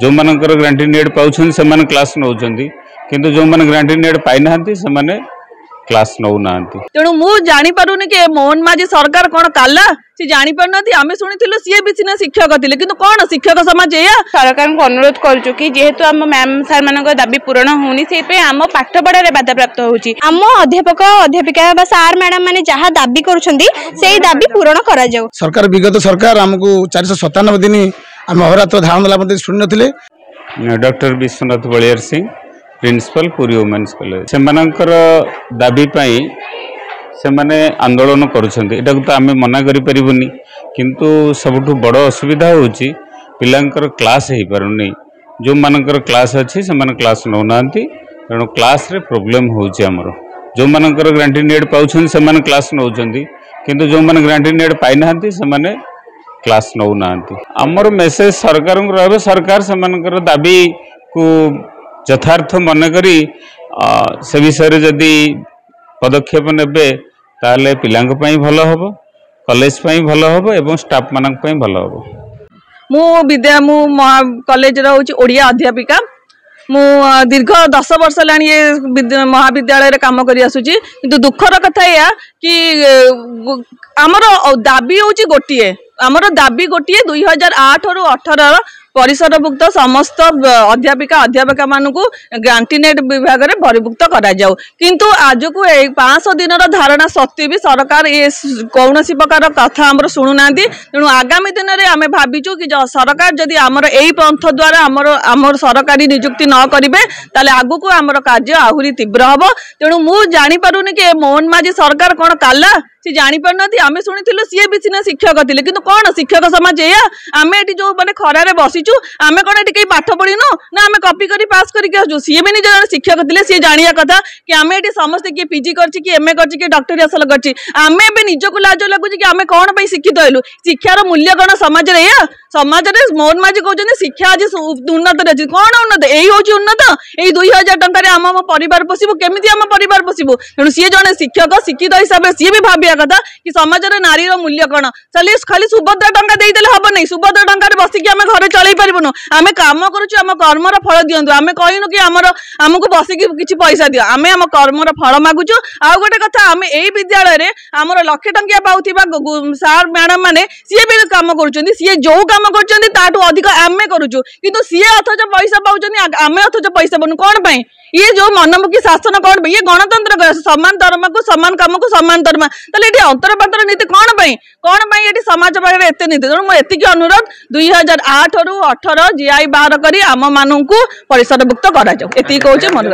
जो मानकर granted net पाउछन से माने क्लास नउछंती किंतु जो माने ग्रांटेड नेट पाइ नाहंती से माने क्लास नउ नाहंती। तेणु मु जानि पारुनी कि मोहन माझी सरकार कोन काला सी जानि पारनती आमे सुनिथिलु सीए भी सिना शिक्षक थिले किंतु कोन शिक्षक समाज या सरकार को अनुरोध करछु कि जेहेतु हम मैम सर मानक दाबी पूरण होनी से पे हम पाठ पढ़ा रे बाधा प्राप्त होउची हम अध्यापक अध्यापिका बा सार मैडम माने जहा दाबी करूछंती सेही दाबी पूरण करा जाऊ। सरकार विगत सरकार हमको 497 दिन हम अहरात्र धारण देला मध्ये सुनि नथिले। Doctor Vishwanath Baliar Singh principal Puri women's college से मानकर दाबी पाई से माने आंदोलन करुछंती एटा तो आमे मना करि परिबुनी किंतु सबठु बड़ असुविधा होची पिलांकर क्लास हे परउनी जो मानकर क्लास अछि से माने क्लास नौ नांती तेणु क्लास रे प्रॉब्लम होची हमरो जो मानकर ग्रांटेड नेट पाउछन से माने क्लास नउछंती किंतु जो माने ग्रांटेड नेट पाइ नाहंती से माने क्लास नौ नांती। हमर मेसेज सरकार को रहबे सरकार से मानकर दाबी को यथार्थ मन करी से विषय जदि पदक्षेप नेबे ताले पिलांग पई भलो हबो कॉलेज पई भलो हबो एवं स्टाफ मानक पई भलो हबो। मु कॉलेज रहउची ओडिया अध्यापिका मु दीर्घ 10 वर्ष लानी ये महाविद्यालय काम करी आसुची किंतु दुखर कथा या कि हमर दाबी होची गोटिए हमर दाबी गोटिए 2008 रु 18 परिसरभुक्त समस्त अध्यापिका अध्यापक मानक ग्रांटीनेट विभाग में परिभुक्त करा जाऊ किंतु आज को 500 दिन धारणा सत्वे भी सरकार ये कौन प्रकार कथा आम शुणुना तेणु आगामी दिन में आम भाविचु कि सरकार जदि आमर यही पंथ द्वारा आमर सरकारी नियुक्ति न करेंगे ताले आगु को आमर कार्य आहुरी तीव्र हम। तेणु मु जानि पारुनी कि मोहन माझी सरकार कौन काला सी जानि पारनती आमे सुनिथिलु सीए भी सिना शिक्षक थिले किंतु कोन शिक्षक समाज या आमे एटी जो माने खरारे बसिचु आमे कोन एटी के पाठ पढिनो ना आमे कॉपी करी पास करी के आजु सीए भी निज शिक्षक थिले सी जानिया कथा कि आमे एटी समस्त के पीजी करछि कि एमए करछि कि डॉक्टरी हासिल करछि आमे बे निज को लाज लागुछि कि आमे कोन पई शिक्षित होइलु शिक्षार मूल्य कोन समाज रे या समाज रे मोहन माझी कहउछन शिक्षा आज उन्नत रे कोन उन्नत एई होछि उन्नत एई 2000 टंका रे हम परिवार पोसिबु केमिति हम परिवार पोसिबु तेणु सी जने शिक्षक शिक्षित हिसाब रे सी भी भाबी कथा कि समाज रे नारी रो मूल्य कोन चली खाली सुभद्रा टंका देई देले हबो नै सुभद्रा टंका रे बसी कि हम घर चलाई परिबनु आमे काम करूछु हम कर्म रो फल दियंतु आमे कहिनु कि हमको बसी कि किछि पैसा दियो आमे हम कर्म रो फल मागुछु। आ गोटे कथा आमे एई विद्यालय रे हमर लाख टंकिया पाउथिबा सार मैडम माने सीए भी काम करूछंती सीए जो काम करूछंती ताटू अधिक आमे करूछु किंतु सीए अथच पैसा पाउछंती आमे अथच पैसा बनु कोन पई ये जो मनमुखी शासन कौन ये गणतंत्र समान दरमा को समान काम को समान दरमा ताले एटी अंतरपातर नीति कौन ये समाज पाखे एत नीति तेणु मुझे अनुरोध 2008 रु 18 जीआई बाहर करी आम मानू परिसरभुक्त करा कहूँ मन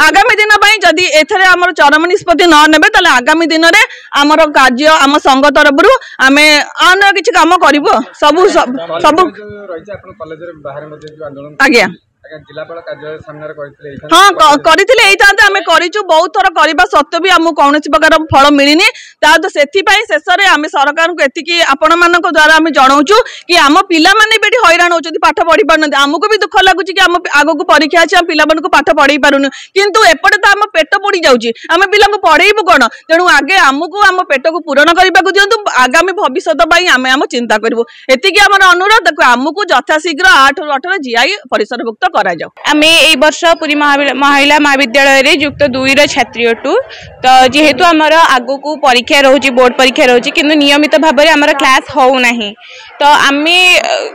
आगामी दिन जदि एथरे आमर चरम निष्पत्ति न नेबे ताले आगामी दिन में आमर कार्य आम संघ तरफ आम अन्य किसी काम करूँ सब सब आज्ञा हाँ करथिले एइतांते आमे करिचु बहुत थर करबा सत्वे भी हमहु कौनसी प्रकार फल मिलिनी ता तो सेथि पई शेषरे आमे सरकार को एतिकी आपण मानक द्वारा आमे जणाउचु कि आम पिला माने बेटी हैरान होचती पाठ पढ़ी पारनते हमको भी दुख लागुची कि आम आगो को परीक्षा अछि हम पिला मानक पाठ पढ़ी पारुनु किंतु एपटे त आम पेट पड़ी जाउची आमे पिला को पढ़ेइबु कोन तेणु आगे हमको आम पेट को पूरण करबा को दियंतु आगामी भविष्यत पई आमे चिंता करबु एतिकी हमर अनुरोध देखो हमको यथाशीघ्र 8 रु 18 जीआई परिसरभुक्त करा जाऊ। आमे एई वर्ष पुरी महिला महाविद्यालय रे युक्त 2 रो छात्री अटू तो जेहेतु आमर आगो को परीक्षा रहउची बोर्ड परीक्षा रहउची किंतु नियमित भाव में आमर क्लास हो नाही तो आमे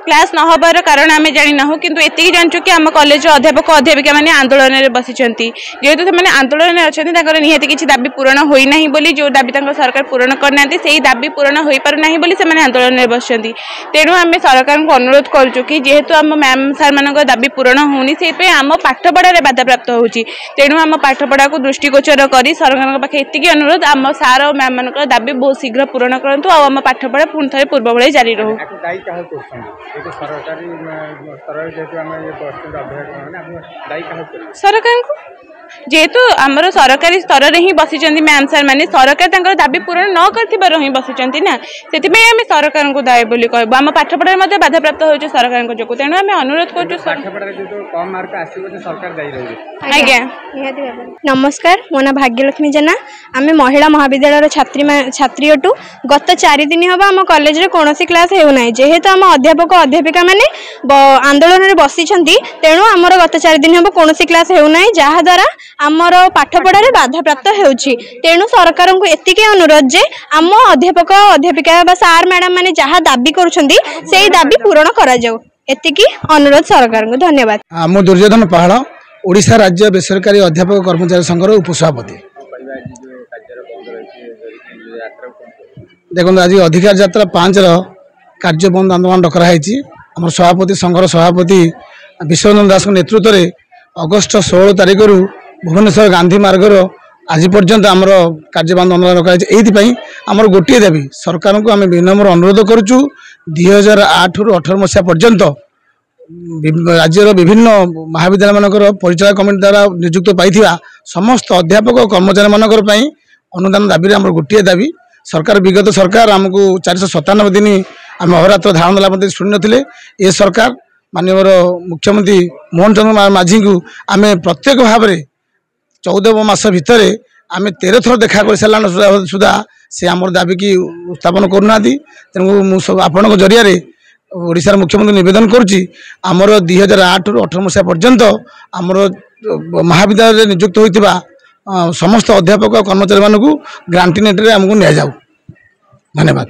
क्लास न होबार कारण आमे जानि ना हो किंतु एतिकी जानचु कि आम कॉलेज अध्यापक अध्यापिका माने आंदोलन रे बसिचंती जेहेतु से माने आंदोलन रे अछंती ताकर निहाती किछि दाबी पूर्ण होई नाही बोली जो दाबी तांको सरकार पूर्ण करनांती सेही दाबी पूर्ण होई पारु नाही बोली से माने आंदोलन रे बसिचंती तेणु आमे सरकार को अनुरोध करचु कि जेहेतु आम मैम सर मानक दाबी पूर्ण होनी से पे आम पाठ पढ़ा रे बाधा प्राप्त होची तेणु आम पाठ पढ़ा को दृष्टिगोचर करी सरकार पाखे एतिकी अनुरोध आम सार और मैम मानक दाबी बहुत शीघ्र पूर्ण करंतु आ आम पाठ पढ़ा पुणी थे पूर्व भले जारी रहू। सरकार को जेहेतु आमर सरकारी स्तर में ही बसी मैम सर मैंने सरकार दाबी पूरण न कर ही बसी ना से आम सरकार को दायी बोली कहूँ आम पाठपढ़ा बाधा प्राप्त हो सरकार जो तेणु आम अनुरोध कर नमस्कार मो ना भाग्यलक्ष्मी जेना आम महिला महाविद्यालय छात्री अटू गत 4 दिन हम आम कॉलेज रे कौन क्लास होना जेहेतु आम अध्यापक अध्यापिका मैंने आंदोलन में बसी तेणु आमर गत 4 दिन हम कौन क्लास होना जहाद्वारा आमर पाठपढ़ा बाधा प्राप्त होणु सरकार को एतिक अनुरोध जे आम अध्यापक अध्यापिका सार मैडम मैंने जहाँ दाबी कर दाबी पूरण करतिक अनुरोध सरकार को धन्यवाद। मो दुर्योधन पहाड़ ओडिशा राज्य बेसरकारी अध्यापक कर्मचारी संघर उपसभापति। देखो आज अधिकार यात्रा 5 कार्य बंद आंदोलन डकराई आम सभापति संघर सभापति विश्वनंदन दास नेतृत्व में अगस्ट 16 तारिख भुवनेश्वर गांधी मार्गर आज पर्यंत आमर कार्यबंद आंदोलन रखाई आमर गोटे दाबी सरकार को आम विनम्र अनुरोध करुचु 2008 रु 18 मसीहा पर्यंत राज्यर विभिन्न महाविद्यालय मानकर परिचालक कमिटी द्वारा नियुक्त पाई समस्त अध्यापक और कर्मचारी मानकर अनुदान दाबी आम गोटे दाबी सरकार विगत सरकार आमको 497 दिन आम अहरात्र धारण देला शुणी नथिले ए सरकार माननीय मुख्यमंत्री मोहन चंद्र माझी को आम प्रत्येक भाव में 14 मास भितर आम 13 थर देखा कर सारा सुधा से आम दाबी की उत्थापन करूना तेणु मुझे आपण जरिया ओडिशार मुख्यमंत्री निवेदन करुच्ची आमर 2008 रु 18 मसीहा पर्यंत आमर महाविद्यालय नियुक्त होता समस्त अध्यापक कर्मचारी मानू ग्रांटी नेट आमको नि जाऊ। धन्यवाद।